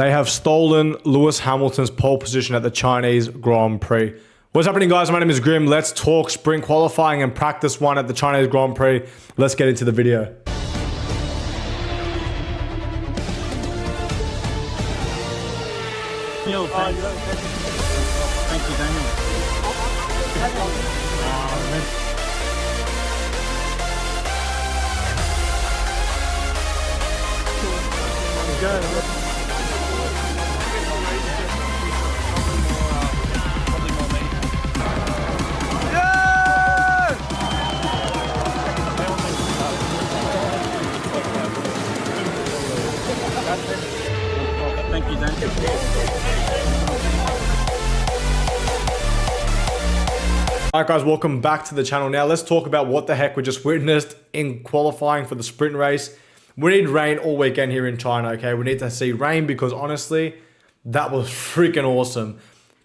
They have stolen Lewis Hamilton's pole position at the Chinese Grand Prix. What's happening, guys? My name is Grim. Let's talk sprint qualifying and practice one at the Chinese Grand Prix. Let's get into the video. Thank you, Daniel. Thank you, Dan. Alright guys, welcome back to the channel. Now let's talk about what the heck we just witnessed in qualifying for the sprint race. We need rain all weekend here in China, okay? We need to see rain because honestly, that was freaking awesome.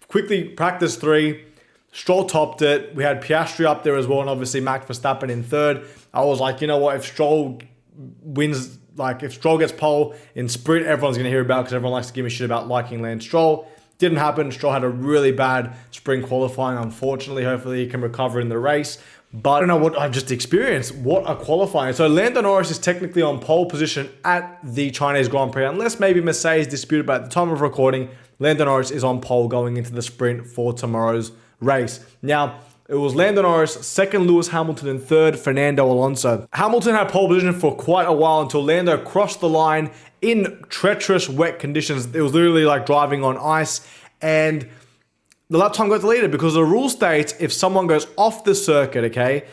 Quickly, practice 3. Stroll topped it. We had Piastri up there as well, and obviously Max Verstappen in 3rd. I was like, you know what, if Stroll wins, like if Stroll gets pole in sprint, everyone's going to hear about it because everyone likes to give me shit about liking Lance Stroll. Didn't happen. Stroll had a really bad spring qualifying, unfortunately. Hopefully he can recover in the race. But I don't know what I've just experienced. What a qualifying. So Lando Norris is technically on pole position at the Chinese Grand Prix. Unless maybe Mercedes disputed, but at the time of recording, Lando Norris is on pole going into the sprint for tomorrow's race. Now, it was Lando Norris, 2nd Lewis Hamilton, and 3rd Fernando Alonso. Hamilton had pole position for quite a while until Lando crossed the line in treacherous wet conditions. It was literally like driving on ice, and the lap time got deleted because the rule states if someone goes off the circuit, okay,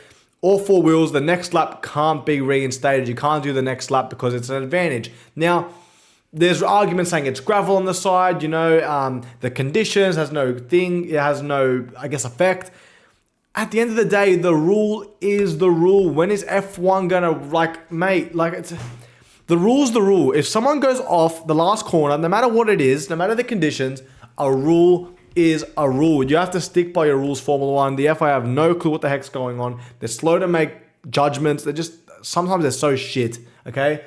all 4 wheels, the next lap can't be reinstated. You can't do the next lap because it's an advantage. Now, there's arguments saying it's gravel on the side, you know, the conditions has no thing, it has no, I guess, effect. At the end of the day, the rule is the rule. When is F1 gonna, like, mate, like, it's, the rule's the rule. If someone goes off the last corner, no matter what it is, no matter the conditions, a rule is a rule. You have to stick by your rules, Formula One. The FIA have no clue what the heck's going on. They're slow to make judgments. They're just, sometimes they're so shit, okay?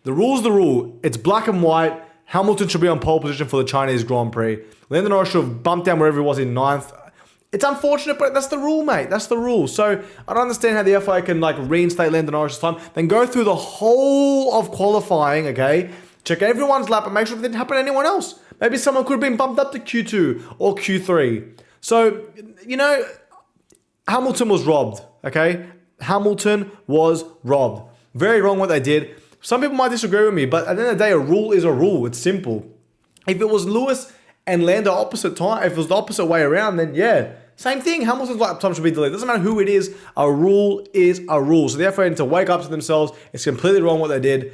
The rule's the rule. It's black and white. Hamilton should be on pole position for the Chinese Grand Prix. Lando Norris should have bumped down wherever he was in 9th. It's unfortunate, but that's the rule, mate. That's the rule. So I don't understand how the FIA can like reinstate Lando Norris' time, then go through the whole of qualifying, okay? Check everyone's lap and make sure it didn't happen to anyone else. Maybe someone could have been bumped up to Q2 or Q3. So, you know, Hamilton was robbed, okay? Hamilton was robbed. Very wrong what they did. Some people might disagree with me, but at the end of the day, a rule is a rule. It's simple. If it was Lewis and Lando opposite time, if it was the opposite way around, then yeah, same thing. Hamilton's lap time should be deleted. Doesn't matter who it is. A rule is a rule. So the FIA need to wake up to themselves. It's completely wrong what they did.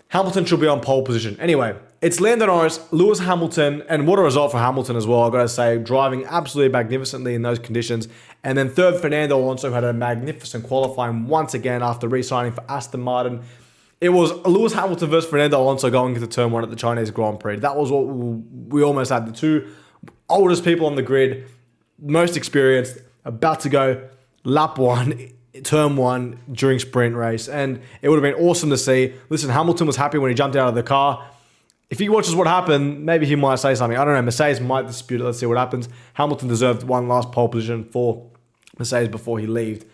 Hamilton should be on pole position. Anyway, it's Lando Norris, Lewis Hamilton, and what a result for Hamilton as well, I've got to say. Driving absolutely magnificently in those conditions. And then 3rd, Fernando Alonso had a magnificent qualifying once again after re-signing for Aston Martin. It was Lewis Hamilton versus Fernando Alonso going into turn 1 at the Chinese Grand Prix. That was what we almost had. The 2 oldest people on the grid, most experienced, about to go lap 1, turn 1 during sprint race. And it would have been awesome to see. Listen, Hamilton was happy when he jumped out of the car. If he watches what happened, maybe he might say something. I don't know. Mercedes might dispute it. Let's see what happens. Hamilton deserved one last pole position for Mercedes before he left.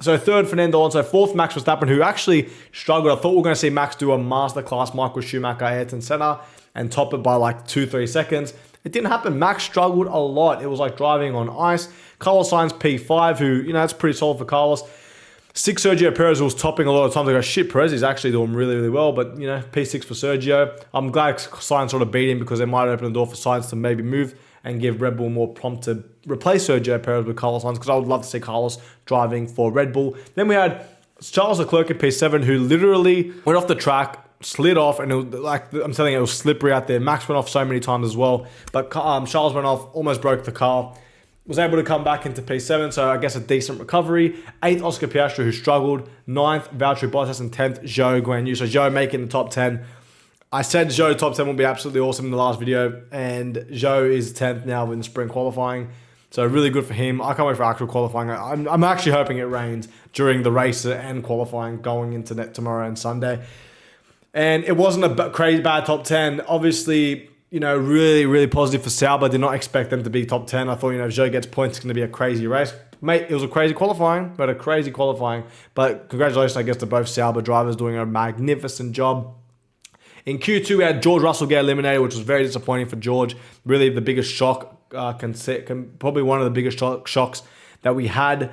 So 3rd, Fernando Alonso. 4th, Max Verstappen, who actually struggled. I thought we were going to see Max do a masterclass Michael Schumacher, Ayrton Senna, and top it by like 2-3 seconds. It didn't happen. Max struggled a lot. It was like driving on ice. Carlos Sainz, P5, who, you know, that's pretty solid for Carlos. 6, Sergio Perez was topping a lot of times. I go, shit, Perez is actually doing really, really well. But, you know, P6 for Sergio. I'm glad Sainz sort of beat him because they might open the door for Sainz to maybe move and give Red Bull more prompt to replace Sergio Perez with Carlos Sainz, because I would love to see Carlos driving for Red Bull. Then we had Charles Leclerc at P7, who literally went off the track, slid off, and it was, like I'm telling you, it was slippery out there. Max went off so many times as well, but Charles went off, almost broke the car. Was able to come back into P7, so I guess a decent recovery. 8th, Oscar Piastri, who struggled. 9th, Valtteri Bottas, and 10th, Zhou Guanyu. So Zhou making the top 10. I said Zhou top 10 will be absolutely awesome in the last video, and Zhou is 10th now in sprint qualifying. So really good for him. I can't wait for actual qualifying. I'm actually hoping it rains during the race and qualifying going into tomorrow and Sunday. And it wasn't a crazy bad top 10. Obviously, you know, really, really positive for Sauber. Did not expect them to be top 10. I thought, you know, if Zhou gets points, it's going to be a crazy race. Mate, it was a crazy qualifying. But congratulations, I guess, to both Sauber drivers doing a magnificent job. In Q2, we had George Russell get eliminated, which was very disappointing for George. Really the biggest shock, probably one of the biggest shocks that we had.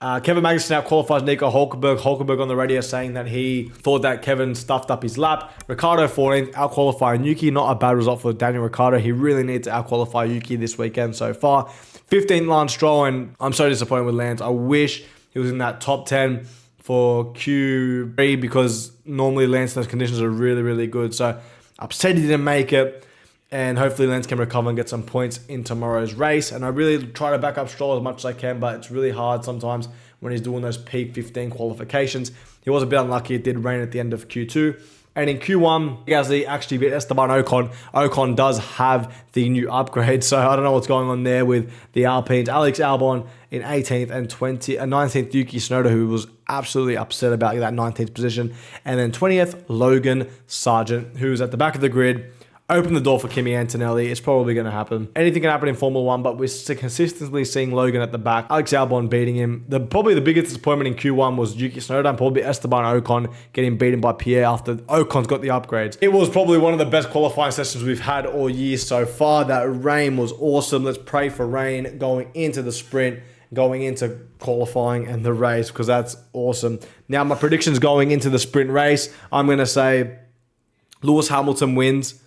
Kevin Magnussen out qualifies Nico Hulkenberg. Hulkenberg on the radio saying that he thought that Kevin stuffed up his lap. Ricciardo 14th, out qualifying Yuki. Not a bad result for Daniel Ricciardo. He really needs to out qualify Yuki this weekend so far. 15th, Lance Stroll, and I'm so disappointed with Lance. I wish he was in that top 10 for Q3 because normally Lance, those conditions are really, really good. So upset he didn't make it. And hopefully Lance can recover and get some points in tomorrow's race. And I really try to back up Stroll as much as I can, but it's really hard sometimes when he's doing those peak 15 qualifications. He was a bit unlucky. It did rain at the end of Q2. And in Q1, Gasly actually beat Esteban Ocon. Ocon does have the new upgrade, so I don't know what's going on there with the Alpines. Alex Albon in 18th and 19th Yuki Tsunoda, who was absolutely upset about that 19th position. And then 20th, Logan Sargent, who's at the back of the grid. Open the door for Kimi Antonelli. It's probably going to happen. Anything can happen in Formula 1, but we're consistently seeing Logan at the back. Alex Albon beating him. Probably the biggest disappointment in Q1 was Yuki Tsunoda and probably Esteban Ocon getting beaten by Pierre after Ocon's got the upgrades. It was probably one of the best qualifying sessions we've had all year so far. That rain was awesome. Let's pray for rain going into the sprint, going into qualifying and the race, because that's awesome. Now, my predictions going into the sprint race, I'm going to say Lewis Hamilton wins.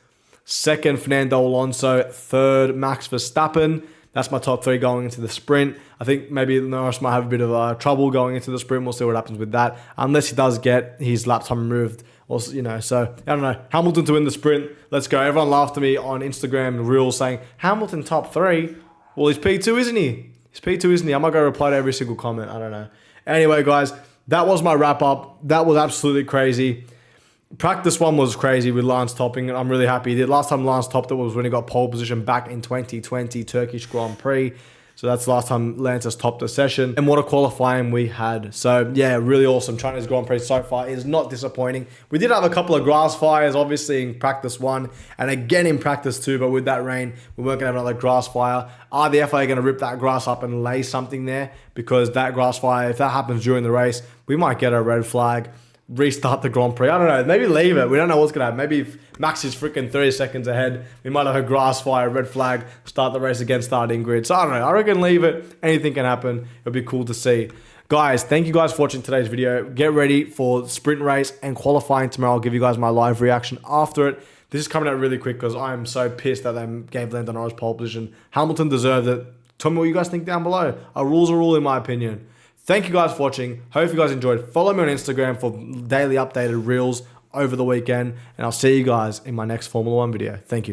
Second, Fernando Alonso. Third, Max Verstappen. That's my top three going into the sprint. I think maybe Norris might have a bit of trouble going into the sprint. We'll see what happens with that. Unless he does get his lap time removed. Or, you know, so, I don't know. Hamilton to win the sprint. Let's go. Everyone laughed at me on Instagram Reels saying, Hamilton top three? Well, he's P2, isn't he? He's P2, isn't he? I might go reply to every single comment. I don't know. Anyway, guys, that was my wrap up. That was absolutely crazy. Practice one was crazy with Lance topping, and I'm really happy he did. Last time Lance topped it was when he got pole position back in 2020 Turkish Grand Prix. So that's the last time Lance has topped a session. And what a qualifying we had. So yeah, really awesome. China's Grand Prix so far is not disappointing. We did have a couple of grass fires, obviously, in practice one and again in practice two, but with that rain, we weren't going to have another grass fire. Are the FIA going to rip that grass up and lay something there? Because that grass fire, if that happens during the race, we might get a red flag. Restart the Grand Prix. I don't know. Maybe leave it. We don't know what's going to happen. Maybe if Max is freaking 30 seconds ahead, we might have a grass fire, red flag, start the race again, starting grid. So I don't know. I reckon leave it. Anything can happen. It'll be cool to see. Guys, thank you guys for watching today's video. Get ready for the sprint race and qualifying tomorrow. I'll give you guys my live reaction after it. This is coming out really quick because I'm so pissed that they gave Lando Norris pole position. Hamilton deserved it. Tell me what you guys think down below. A rule's a rule in my opinion. Thank you guys for watching. Hope you guys enjoyed. Follow me on Instagram for daily updated reels over the weekend. And I'll see you guys in my next Formula 1 video. Thank you.